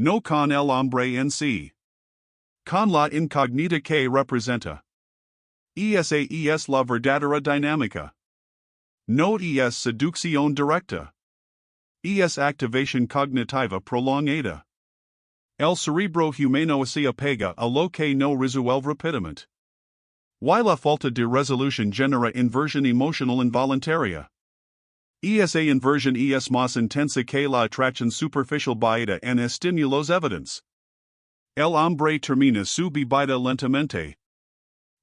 No con el hombre en sí. Con la incógnita que representa. Es la verdadera dinámica. No es seducción directa. Es activación cognitiva prolongada. El cerebro humano se apega a lo que no resuelve rápidamente. Y la falta de resolución genera inversión emocional involuntaria. Esa inversión es más intensa que la atracción superficial basada en estímulos evidentes. El hombre termina su vida lentamente.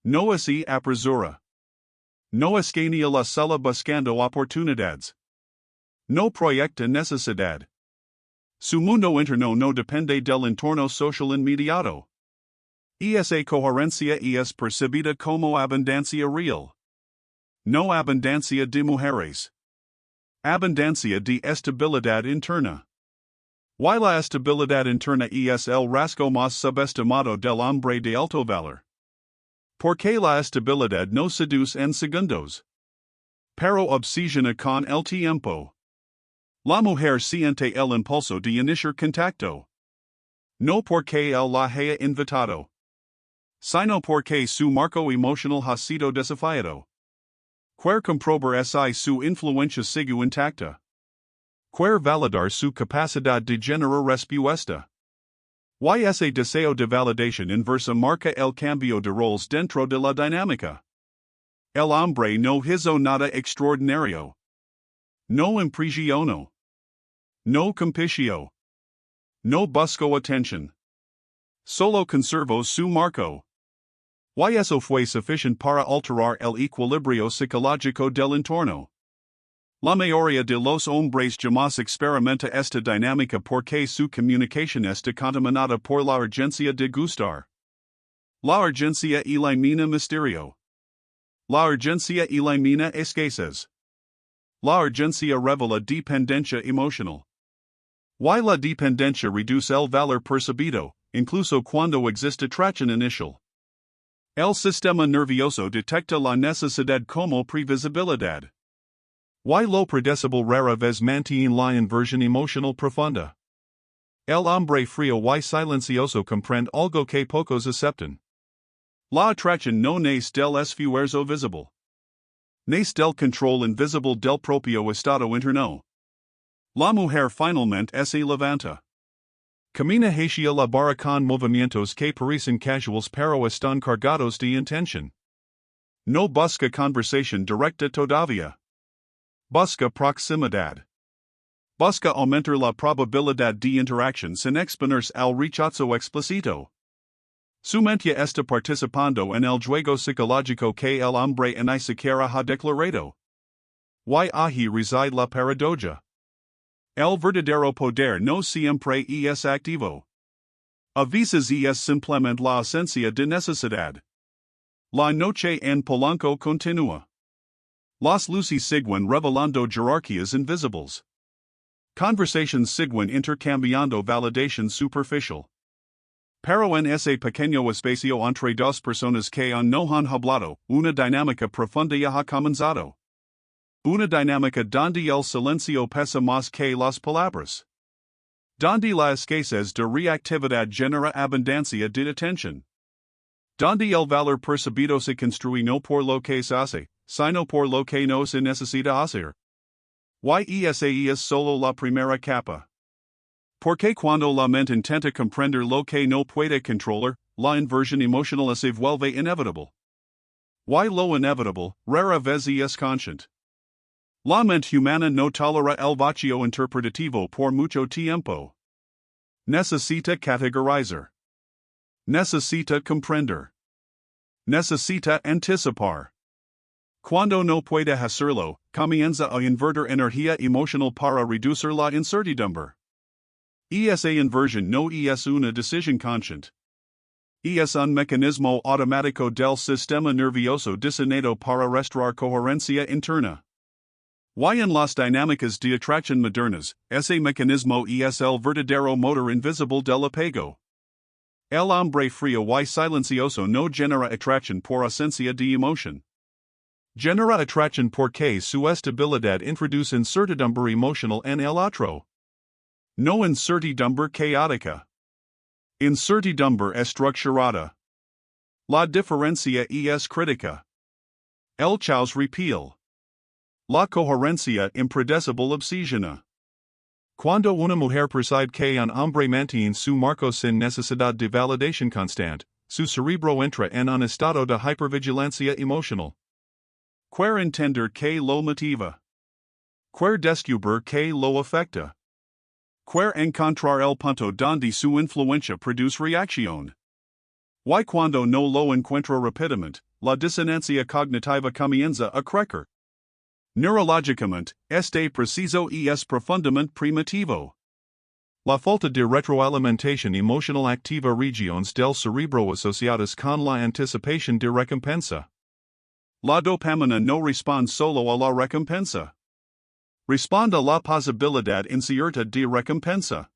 No se apresura. No escanea la sala buscando oportunidades. No proyecta necesidad. Su mundo interno no depende del entorno social inmediato. Esa coherencia es percibida como abundancia real. No abundancia de mujeres. Abundancia de estabilidad interna. Y la estabilidad interna es el rasgo más subestimado del hombre de alto valor. Porque la estabilidad no seduce en segundos. Pero obsesiona con el tiempo. La mujer siente el impulso de iniciar contacto. No porque él la haya invitado, sino porque su marco emocional ha sido desafiado. Quer comprobar si su influencia sigue intacta. Quer validar su capacidad de generar respuesta. Y ese deseo de validación inversa marca el cambio de roles dentro de la dinámica. El hombre no hizo nada extraordinario. No impresionó. No compitió. No buscó atención. Solo conservó su marco. Y eso fue suficiente para alterar el equilibrio psicológico del entorno. La mayoría de los hombres jamás experimenta esta dinámica porque su comunicación está contaminada por la urgencia de gustar. La urgencia elimina misterio. La urgencia elimina escasez. La urgencia revela dependencia emocional. Y la dependencia reduce el valor percibido, incluso cuando existe atracción inicial. El sistema nervioso detecta la necesidad como previsibilidad. Y lo predecible rara vez mantiene la inversión emocional profunda. El hombre frío y silencioso comprende algo que pocos aceptan. La atracción no nace del esfuerzo visible. Nace del control invisible del propio estado interno. La mujer finalmente se levanta. Camina hacia la barra con movimientos que parecen casuales pero están cargados de intención. No busca conversación directa todavía. Busca proximidad. Busca aumentar la probabilidad de interacción sin exponerse al rechazo explícito. Su mente está participando en el juego psicológico que el hombre ni siquiera ha declarado. Y ahí reside la paradoja. El verdadero poder no siempre es activo. A veces es simplemente la ausencia de necesidad. La noche en Polanco continúa. Las luces siguen revelando jerarquías invisibles. Conversations siguen intercambiando validación superficial. Pero en ese pequeño espacio entre dos personas que no han hablado, una dinámica profunda ya ha comenzado. Una dinámica donde el silencio pesa más que las palabras. Donde la escasez de reactividad genera abundancia de atención. Donde el valor percibido se construye no por lo que se hace, sino por lo que no se necesita hacer. Y esa es solo la primera capa. Porque cuando la mente intenta comprender lo que no puede controlar, la inversión emocional se vuelve inevitable. Y lo inevitable, rara vez es consciente. La mente humana no tolera el vacío interpretativo por mucho tiempo. Necesita categorizar. Necesita comprender. Necesita anticipar. Cuando no puede hacerlo, comienza a invertir energía emocional para reducir la incertidumbre. Esa inversión no es una decisión consciente. Es un mecanismo automático del sistema nervioso diseñado para restaurar coherencia interna. Y en las dinámicas de atracción modernas, ese mecanismo es el verdadero motor invisible del apego. El hombre frío y silencioso no genera atracción por ausencia de emoción. Genera atracción porque su estabilidad introduce incertidumbre emocional en el otro. No incertidumbre caótica. Incertidumbre estructurada. La diferencia es crítica. El caos repeal. La coherencia impredecible obsesiona. Cuando una mujer percibe que un hombre mantiene su marco sin necesidad de validación constante, su cerebro entra en un estado de hipervigilancia emocional. Quer entender que lo motiva. Quer descubrir que lo afecta. Quer encontrar el punto donde su influencia produce reacción. Y cuando no lo encuentra rápidamente, la disonancia cognitiva comienza a crecer. Neurológicamente, este preciso y es profundamente primitivo. La falta de retroalimentación emocional activa regiones del cerebro asociadas con la anticipación de recompensa. La dopamina no responde solo a la recompensa. Responde a la posibilidad incierta de recompensa.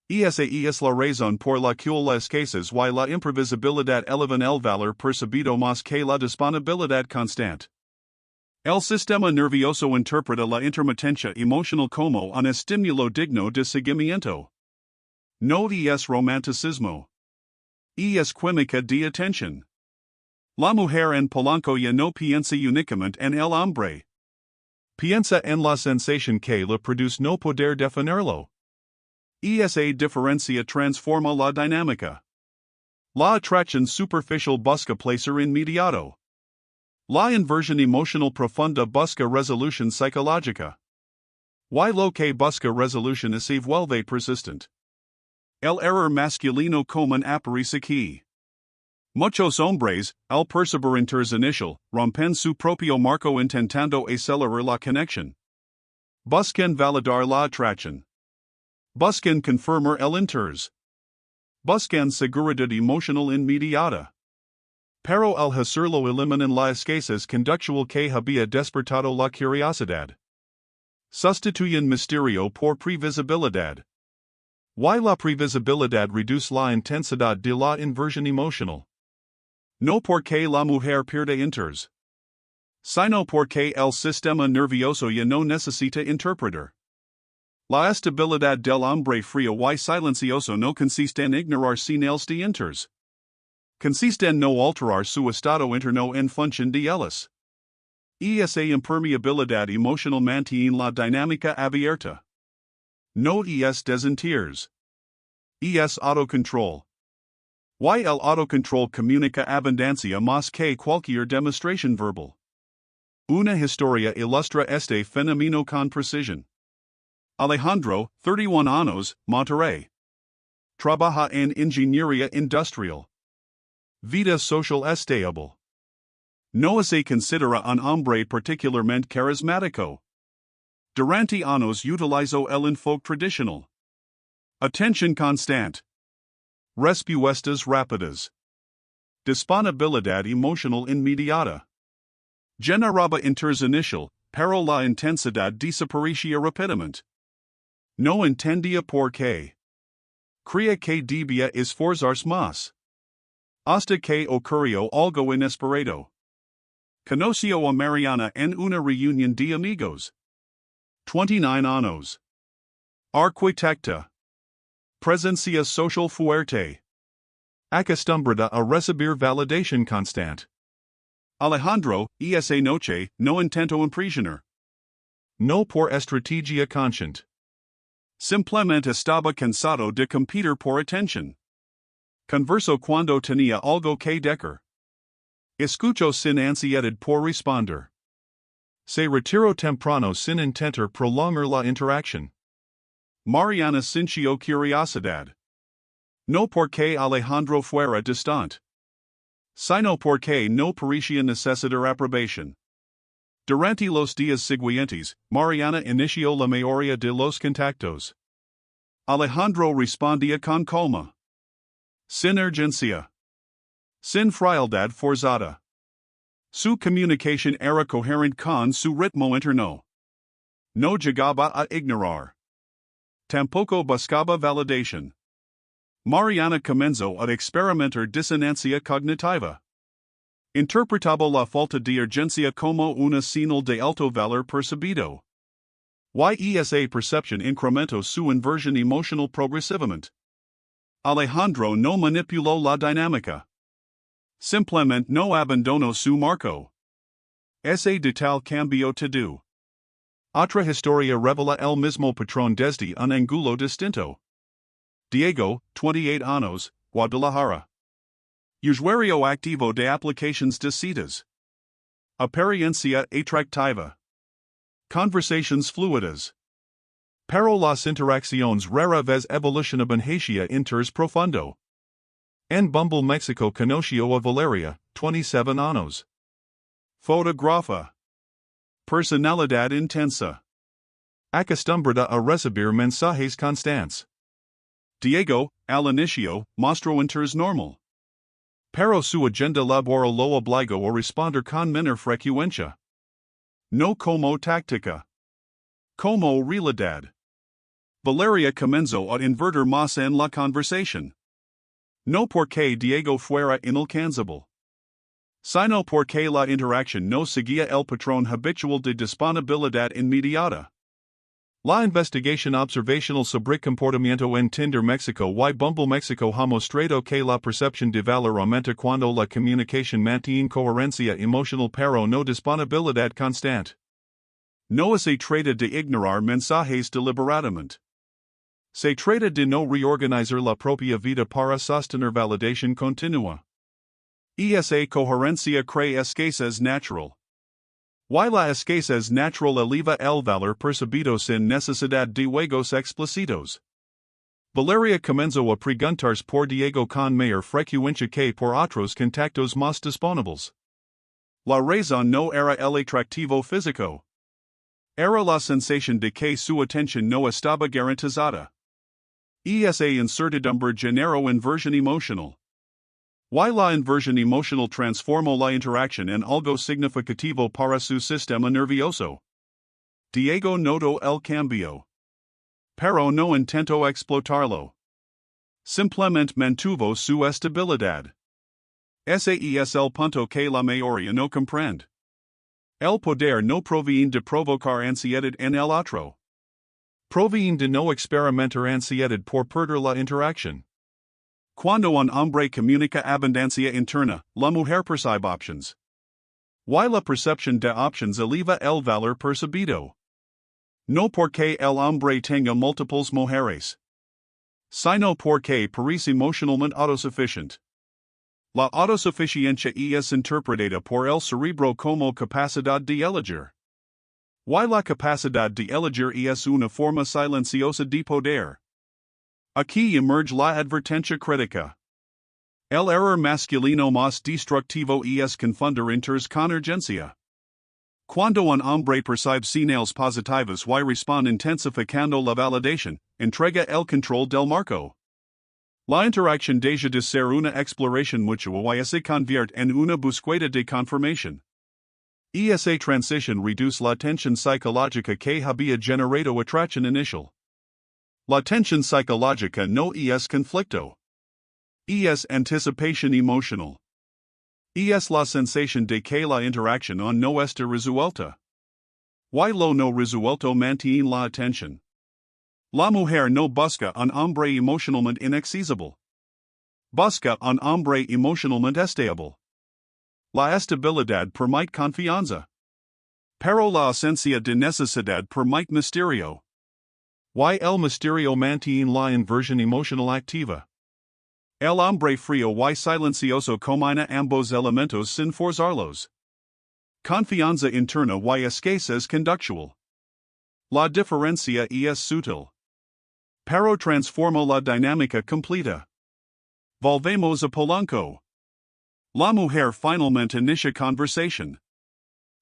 Esa es la razón por la que las cases y la imprevisibilidad elevan el valor percibido más que la disponibilidad constante. El sistema nervioso interpreta la intermitencia emocional como un estímulo digno de seguimiento. No es romanticismo. Es química de atención. La mujer en Polanco ya no piensa únicamente en el hombre. Piensa en la sensación que le produce no poder definirlo. Esa diferencia transforma la dinámica. La atracción superficial busca placer inmediato. La inversión emocional profunda busca resolución psicológica. Y lo que busca resolución se vuelve persistent. El error masculino común aparece aquí. Muchos hombres, al percibir interés inicial, rompen su propio marco intentando acelerar la conexión. Buscan validar la atracción. Buscan confirmar el interés. Buscan seguridad emocional inmediata. Pero al hacerlo eliminan las cases conductual que había despertado la curiosidad. Sustituyen misterio por previsibilidad. Y la previsibilidad reduce la intensidad de la inversión emocional. No porque la mujer pierde interés, sino porque el sistema nervioso ya no necesita interpretar. La estabilidad del hombre frío y silencioso no consiste en ignorar señales de interés. Consiste en no alterar su estado interno en función de ellas. Esa impermeabilidad emocional mantiene la dinámica abierta. No es desinterés. Es autocontrol. Y el autocontrol comunica abundancia más que cualquier demostración verbal. Una historia ilustra este fenómeno con precisión. Alejandro, 31 años, Monterrey. Trabaja en ingeniería industrial. Vida social estable. No se considera un hombre particularmente carismático. Durante años utilizó el enfoque tradicional. Atención constante. Respuestas rápidas. Disponibilidad emocional inmediata. Generaba interés inicial, pero la intensidad desaparecía rápidamente. No entendía por qué. Creía que debía esforzarse más. Hasta que ocurrió algo inesperado. Conoció a Mariana en una reunión de amigos. 29 años. Arquitecta. Presencia social fuerte. Acostumbrada a recibir validación constante. Alejandro, esa noche, no intentó impresionar. No por estrategia consciente. Simplemente estaba cansado de competir por atención. Conversó cuando tenía algo que decir. Escuchó sin ansiedad por responder. Se retiró temprano sin intentar prolongar la interacción. Mariana sintió curiosidad. No porque Alejandro fuera distante, sino porque no parecía necesitar aprobación. Durante los días siguientes, Mariana inició la mayoría de los contactos. Alejandro respondía con calma. Sin urgencia. Sin frialdad forzada. Su comunicación era coherente con su ritmo interno. No llegaba a ignorar. Tampoco buscaba validación. Mariana comenzó a experimentar disonancia cognitiva. Interpretaba la falta de urgencia como una señal de alto valor percibido. Y esa percepción incrementó su inversión emocional progresivamente. Alejandro no manipuló la dinámica. Simplemente no abandonó su marco. Ese de tal cambio todo. Otra historia revela el mismo patrón desde un ángulo distinto. Diego, 28 años, Guadalajara. Usuario activo de aplicaciones de citas. Apariencia atractiva. Conversations fluidas. Pero las interacciones rara vez evolucionaban interés profundo. En Bumble, Mexico conoció a Valeria, 27 años. Fotógrafa. Personalidad intensa. Acostumbrada a recibir mensajes constantes. Diego, al inicio, mostró interés normal. Pero su agenda laboral lo obligó a responder con menor frecuencia. No como táctica. Como realidad. Valeria comenzó a invertir más en la conversación. No porque Diego fuera inalcanzable, sino porque la interacción no seguía el patrón habitual de disponibilidad inmediata. La investigación observacional sobre comportamiento en Tinder México y Bumble México ha mostrado que la percepción de valor aumenta cuando la comunicación mantiene coherencia emocional pero no disponibilidad constante. No se trata de ignorar mensajes deliberadamente. Se trata de no reorganizar la propia vida para sostener validación continua. Esa coherencia crea escasez natural. Y la escasez natural eleva el valor percibido sin necesidad de juegos explícitos. Valeria comenzó a preguntarse por Diego con mayor frecuencia que por otros contactos más disponibles. La razón no era el atractivo físico. Era la sensación de que su atención no estaba garantizada. Esa incertidumbre generó inversión emocional. Y la inversión emocional transformó la interacción en algo significativo para su sistema nervioso. Diego notó el cambio. Pero no intentó explotarlo. Simplemente mantuvo su estabilidad. Ese es el punto que la mayoría no comprende. El poder no proviene de provocar ansiedad en el otro. Proviene de no experimentar ansiedad por perder la interacción. Cuando un hombre comunica abundancia interna, la mujer percibe options. Y la percepción de options eleva el valor percibido. No porque el hombre tenga múltiples mujeres, sino porque parece emocionalmente autosuficiente. La autosuficiencia es interpretada por el cerebro como capacidad de elegir. Y la capacidad de elegir es una forma silenciosa de poder. Aquí emerge la advertencia crítica. El error masculino más destructivo es confundir interés con urgencia. Cuando un hombre percibe señales positivas y responde intensificando la validación, entrega el control del marco. La interacción deja de ser una exploración mutua y se convierte en una búsqueda de confirmación. Esa transición reduce la tensión psicológica que había generado atracción inicial. La tensión psicológica no es conflicto. Es anticipación emocional. Es la sensación de que la interacción aún no está resuelta. Y lo no resuelto mantiene la atención. La mujer no busca un hombre emocionalmente inaccesible. Busca un hombre emocionalmente estable. La estabilidad permite confianza. Pero la ausencia de necesidad permite misterio. Y el misterio mantiene la inversión emocional activa. El hombre frío y silencioso combina ambos elementos sin forzarlos. Confianza interna y escasez conductual. La diferencia es sutil. Pero transforma la dinámica completa. Volvemos a Polanco. La mujer finalmente inicia conversación.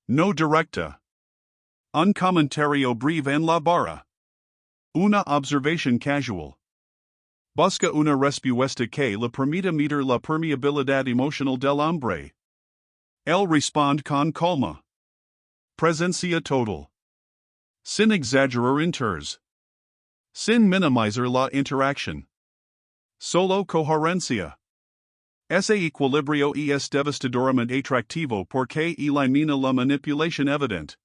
No directa. Un comentario breve en la barra. Una observación casual. Busca una respuesta que le permita medir la permeabilidad emocional del hombre. Él responde con calma. Presencia total. Sin exagerar interés. Sin minimizar la interacción. Solo coherencia. Ese equilibrio es devastadoramente atractivo porque elimina la manipulación evidente.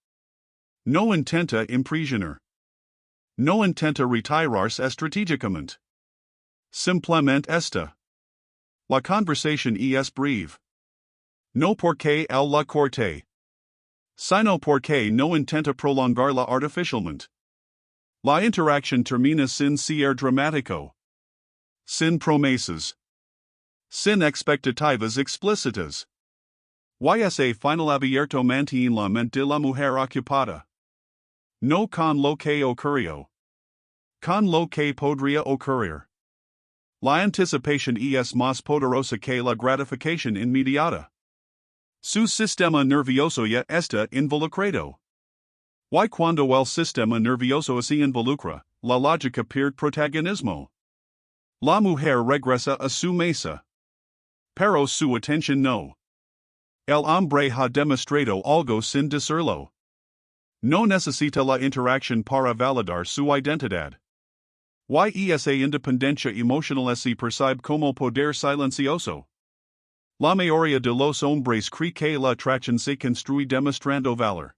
No intenta impresionar. No intenta retirarse estratégicamente. Simplemente esta. La conversación es breve. No porque él la corte. Sino porque no intenta prolongarla artificialmente. La interacción termina sin ser dramático. Sin promesas. Sin expectativas explícitas. Y final abierto mantiene la mente de la mujer ocupada. No con lo que ocurrió. Con lo que podría ocurrir. La anticipación es más poderosa que la gratificación inmediata. Su sistema nervioso ya está involucrado. Y cuando el sistema nervioso se involucra, la lógica pierde protagonismo. La mujer regresa a su mesa. Pero su atención no. El hombre ha demostrado algo sin decirlo. No necesita la interacción para validar su identidad. Y esa independencia emocional se percibe como poder silencioso. La mayoría de los hombres cree que la atracción se construye demostrando valor.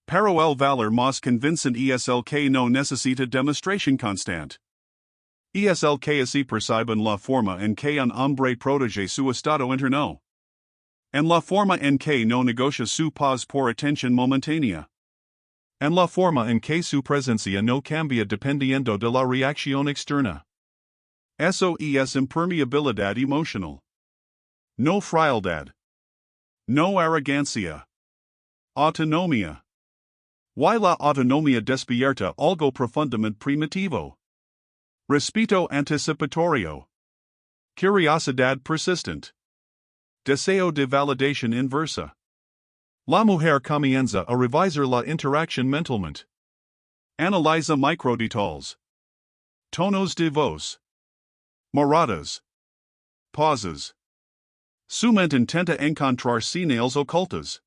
Pero el valor más convincente es el que no necesita demostración constante. Es el que se percibe en la forma en que un hombre protege su estado interno. En la forma en que no negocia su paz por atención momentánea. En la forma en que su presencia no cambia dependiendo de la reacción externa. Eso es impermeabilidad emocional. No frialdad. No arrogancia. Autonomía. Y la autonomía despierta algo profundamente primitivo. Respeto anticipatorio. Curiosidad persistente. Deseo de validación inversa. La mujer comienza a revisar la interacción mentalmente. Analiza microdetalles. Tonos de voz. Moradas. Pausas. Su mente intenta encontrar señales ocultas.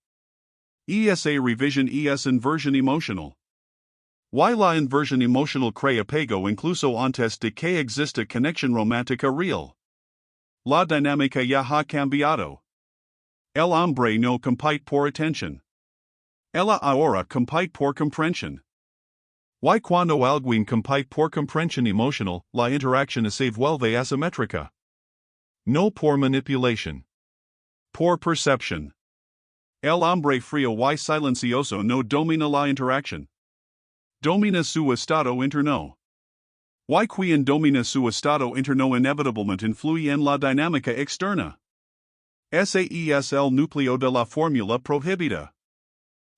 Esa revision es inversión emocional. Y la inversión emocional crea apego incluso antes de que exista conexión romántica real. La dinámica ya ha cambiado. El hombre no compite por atención. Ella ahora compite por comprensión. Y cuando alguien compite por comprensión emocional, la interacción se vuelve asimétrica. No por manipulación. Por percepción. El hombre frío y silencioso no domina la interacción. Domina su estado interno. Y quien domina su estado interno inevitablemente influye en la dinámica externa. Ese es el núcleo de la fórmula prohibida.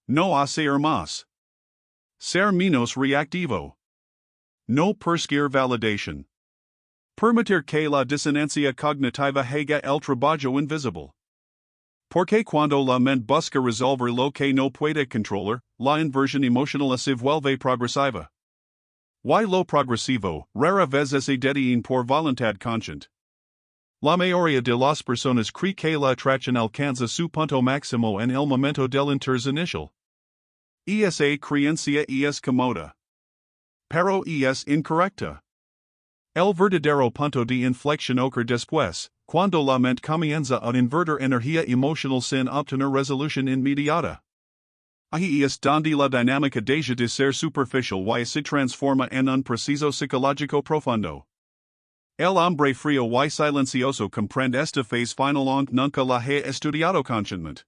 No hacer más. Ser menos reactivo. No perseguir validación. Permitir que la disonancia cognitiva haga el trabajo invisible. Porque cuando la mente busca resolver lo que no puede controlar, la inversión emocional se vuelve progresiva. Y lo progresivo, rara vez se detiene por voluntad consciente. La mayoría de las personas cree que la atracción alcanza su punto máximo en el momento del interés inicial. Esa creencia es cómoda. Pero es incorrecta. El verdadero punto de inflexión ocurre después, cuando la mente comienza a invertir energía emocional sin obtener resolución inmediata. Ahí es donde la dinámica deja de ser superficial y se transforma en un proceso psicológico profundo. El hombre frío y silencioso comprende esta fase final aunque nunca la haya estudiado conscientemente.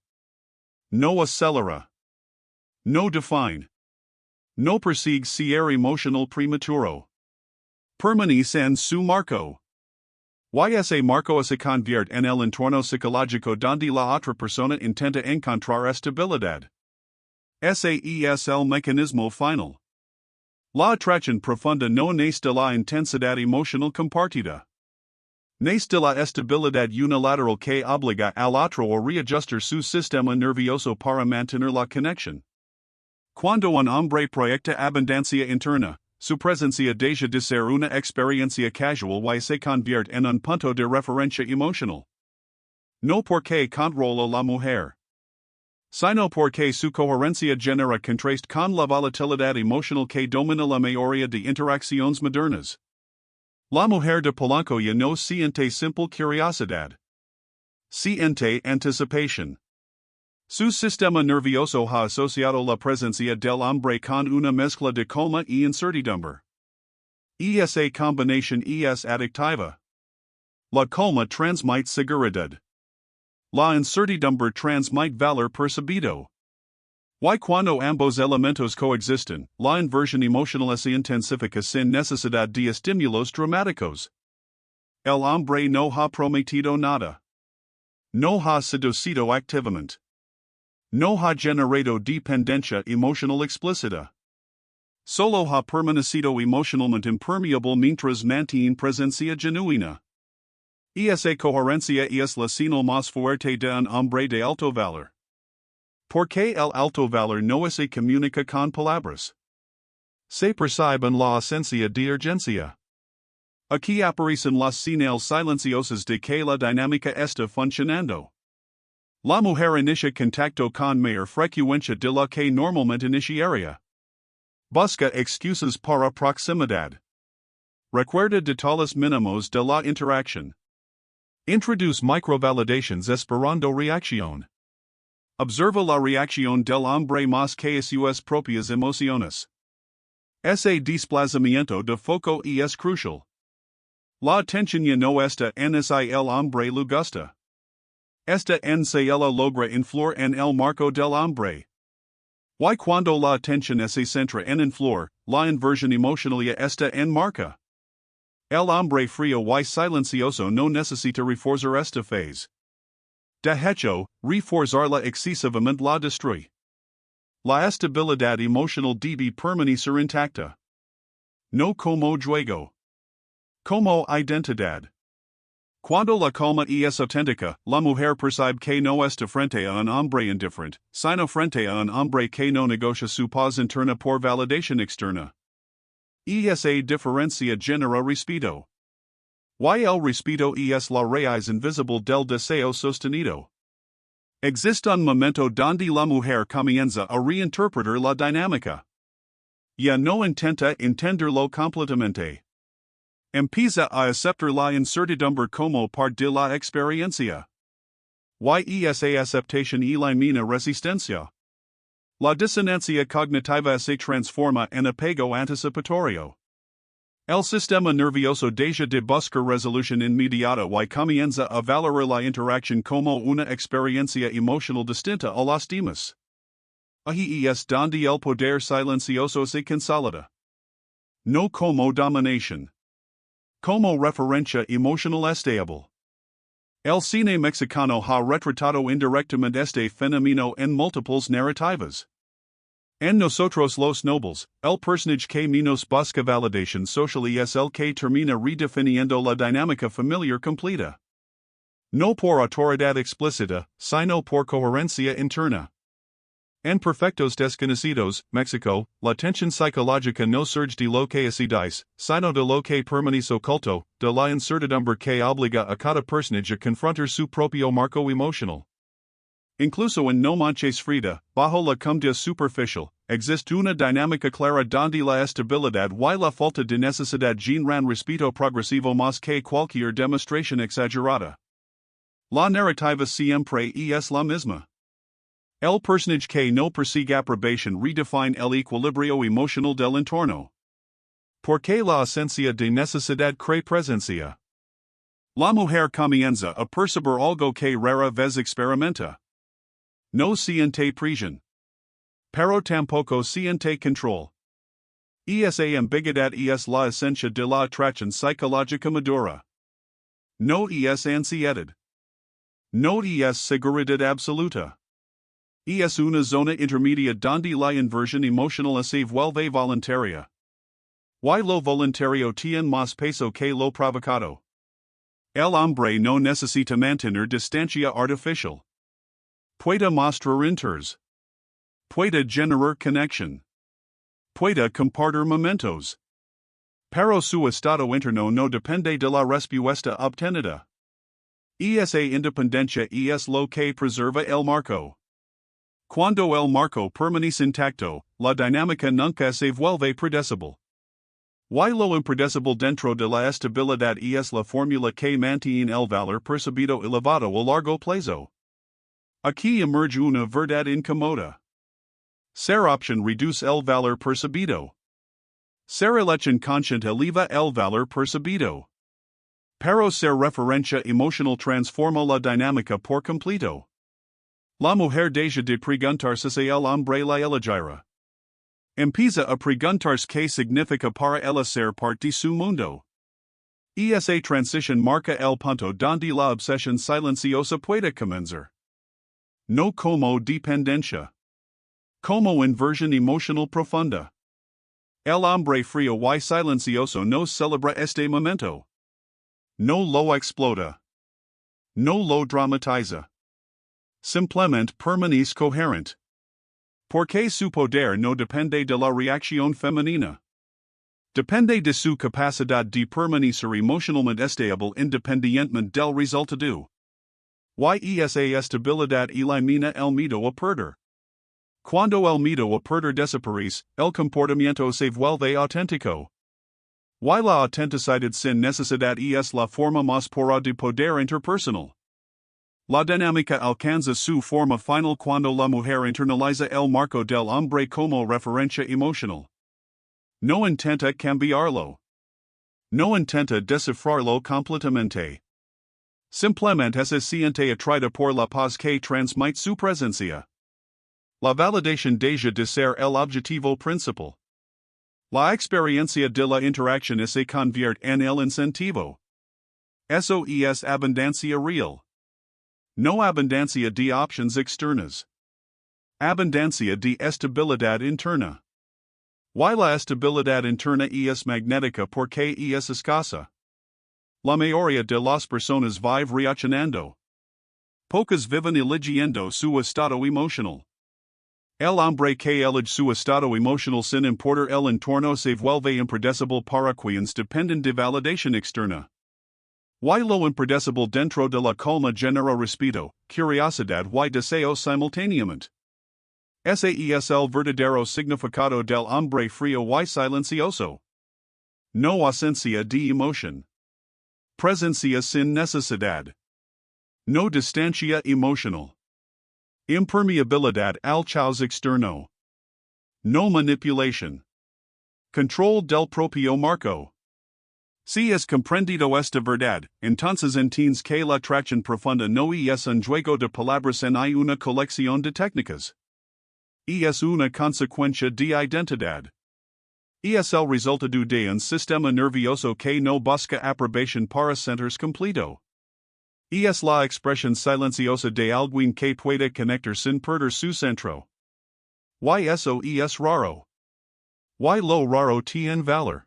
No acelera. No define. No persigue ser emocional prematuro. Permanece en su marco. Y ese marco se convierte en el entorno psicológico donde la otra persona intenta encontrar estabilidad. Ese es el mecanismo final. La atracción profunda no nace de la intensidad emocional compartida. Nace de la estabilidad unilateral que obliga al otro a reajustar su sistema nervioso para mantener la conexión. Cuando un hombre proyecta abundancia interna, su presencia deja de ser una experiencia casual y se convierte en un punto de referencia emocional. No porque controla la mujer, sino porque su coherencia genera contraste con la volatilidad emocional que domina la mayoría de interacciones modernas. La mujer de Polanco ya no siente simple curiosidad. Siente anticipación. Su sistema nervioso ha asociado la presencia del hombre con una mezcla de calma y incertidumbre. Esa combination es adictiva. La calma transmite seguridad. La incertidumbre transmite valor percibido. Y cuando ambos elementos coexisten, la inversión emocional se intensifica sin necesidad de estímulos dramáticos. El hombre no ha prometido nada. No ha seducido activamente. No ha generado dependencia emocional explícita. Solo ha permanecido emocionalmente impermeable mientras mantiene presencia genuina. Esa coherencia es la señal más fuerte de un hombre de alto valor. Porque el alto valor no se comunica con palabras. Se percibe en la esencia de urgencia. Aquí aparecen las señales silenciosas de que la dinámica está funcionando. La mujer inicia contacto con mayor frecuencia de la que normalmente iniciaría. Busca excusas para proximidad. Recuerda detalles mínimos de la interacción. Introduce microvalidations esperando reacción. Observa la reacción del hombre más que sus propias emociones. Ese desplazamiento de foco es crucial. La atención ya no está en ese el hombre le gusta. Esta en se ella logra influir en el marco del hombre. Y cuando la atención se centra en influir, la inversión emocional ya está en marca. El hombre frío y silencioso no necesita reforzar esta phase. De hecho, reforzarla excesivamente la destruye. La estabilidad emocional debe permanecer intacta. No como juego. Como identidad. Cuando la calma es auténtica, la mujer percibe que no está frente a un hombre indiferente, sino frente a un hombre que no negocia su paz interna por validación externa. Esa diferencia genera respeto. Y el respeto es la raíz invisible del deseo sostenido. Existe un momento donde la mujer comienza a reinterpretar la dinámica. Ya no intenta entenderlo completamente. Empieza a aceptar la incertidumbre como parte de la experiencia. Y esa aceptación elimina resistencia. La disonancia cognitiva se transforma en apego anticipatorio. El sistema nervioso deja de buscar resolución inmediata y comienza a valorar la interacción como una experiencia emocional distinta a las demás. Ahí es donde el poder silencioso se consolida. No como dominación. Como referencia emocional estable. El cine mexicano ha retratado indirectamente este fenómeno en múltiples narrativas. En Nosotros los Nobles, el personaje que menos busca validación social es el que termina redefiniendo la dinámica familiar completa. No por autoridad explícita, sino por coherencia interna. En Perfectos Desconocidos, México, la tensión psicológica no surge de lo que se dice, sino de lo que permanece oculto, de la incertidumbre que obliga a cada personaje a confrontar su propio marco emocional. Incluso en No Manches Frida, bajo la comodidad superficial, existe una dinámica clara donde la estabilidad y la falta de necesidad generan respeto progresivo más que cualquier demostración exagerada. La narrativa siempre es la misma. El personaje que no persigue aprobación redefine el equilibrio emocional del entorno. Porque la ausencia de necesidad crea presencia. La mujer comienza a percibir algo que rara vez experimenta. No siente presión. Pero tampoco siente control. Esa ambiguidad es la esencia de la atracción psicológica madura. No es ansiedad. No es seguridad absoluta. Es una zona intermedia donde la inversión emocional se vuelve voluntaria. Y lo voluntario tiene más peso que lo provocado. El hombre no necesita mantener distancia artificial. Puede mostrar interés. Puede generar conexión. Puede compartir momentos. Pero su estado interno no depende de la respuesta obtenida. Esa independencia es lo que preserva el marco. Cuando el marco permanece intacto, la dinámica nunca se vuelve predecible. Y lo impredecible dentro de la estabilidad es la fórmula que mantiene el valor percibido elevado a largo plazo. Aquí emerge una verdad incómoda. Ser option reduce el valor percibido. Ser el hecho inconsciente eleva el valor percibido. Pero ser referencia emocional transforma la dinámica por completo. La mujer deja de preguntarse si el hombre la elegirá. Empieza a preguntarse qué significa para ella ser parte de su mundo. Esa transición marca el punto donde la obsesión silenciosa puede comenzar. No como dependencia. Como inversión emocional profunda. El hombre frío y silencioso no celebra este momento. No lo explota. No lo dramatiza. Simplemente permanece coherente. Porque su poder no depende de la reacción femenina. Depende de su capacidad de permanecer emocionalmente estable independientemente del resultado. Esa estabilidad elimina el miedo a perder. Cuando el miedo a perder desaparece, el comportamiento se vuelve auténtico. La autenticidad sin necesidad es la forma más pura de poder interpersonal. La dinámica alcanza su forma final cuando la mujer internaliza el marco del hombre como referencia emocional. No intenta cambiarlo. No intenta descifrarlo completamente. Simplemente se siente atraída por la paz que transmite su presencia. La validación deja de ser el objetivo principal. La experiencia de la interacción se convierte en el incentivo. Eso es abundancia real. No abundancia de opciones externas. Abundancia de estabilidad interna. La estabilidad interna es magnética porque es escasa. La mayoría de las personas vive reaccionando. Pocas viven eligiendo su estado emocional. El hombre que elige su estado emocional sin importar el entorno se vuelve impredecible para quienes dependen de validación externa. Lo impredecible dentro de la calma genera respeto, curiosidad y deseo simultáneamente. Ese es el verdadero significado del hombre frío y silencioso. No ausencia de emoción. Presencia sin necesidad. No distancia emocional. Impermeabilidad al caos externo. No manipulación. Control del propio marco. Si es comprendido esta verdad, entonces entiendes que la atracción profunda no es un juego de palabras ni una colección de técnicas. Es una consecuencia de identidad. Es el resultado de un sistema nervioso que no busca aprobación para sentirse completo. Es la expresión silenciosa de alguien que puede conectar sin perder su centro. Eso es raro. Lo raro tiene valor.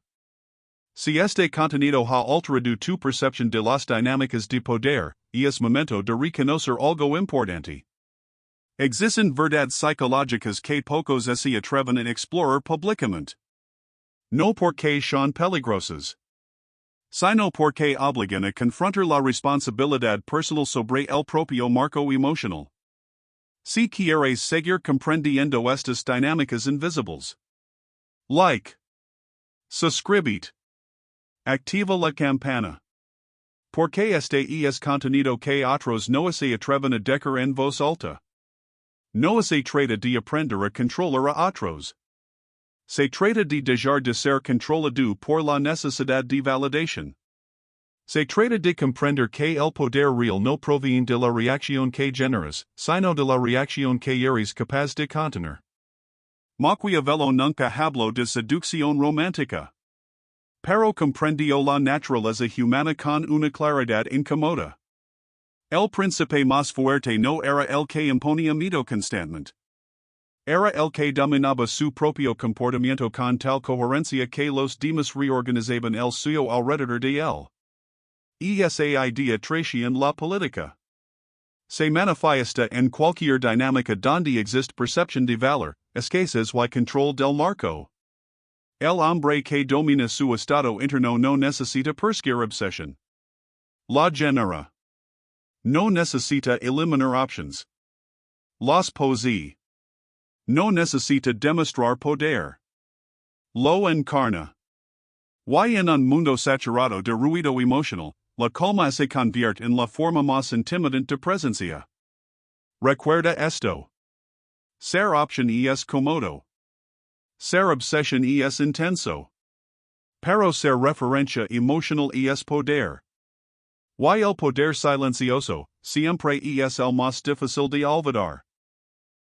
Si este contenido ha alterado tu percepción de las dinámicas de poder, es momento de reconocer algo importante. Existen verdades psicológicas que pocos se atreven a explorar públicamente. No porque son peligrosas, sino porque obligan a confrontar la responsabilidad personal sobre el propio marco emocional. Si quieres seguir comprendiendo estas dinámicas invisibles, like, suscríbete, activa la campana. Porque este es contenido que otros no se atreven a decir en voz alta. No se trata de aprender a controlar a otros. Se trata de dejar de ser controlado por la necesidad de validación. Se trata de comprender que el poder real no proviene de la reacción que generas, sino de la reacción que eres capaz de contener. Maquiavelo nunca habló de seducción romántica. Pero comprendió la naturaleza humana con una claridad incómoda. El príncipe más fuerte no era el que imponía miedo constantemente. Era el que dominaba su propio comportamiento con tal coherencia que los demás reorganizaban el suyo alrededor de él. Esa idea trasciende la política. Se manifiesta en cualquier dinámica donde existe percepción de valor, escasez y control del marco. El hombre que domina su estado interno no necesita perseguir obsesión. La genera. No necesita eliminar opciones. Las posee. No necesita demostrar poder. Lo encarna. En un mundo saturado de ruido emocional, la calma se convierte en la forma más intimidante de presencia. Recuerda esto. Ser opción es cómodo. Ser obsesión es intenso. Pero ser referencia emocional es poder. Y el poder silencioso, siempre es el más difícil de olvidar.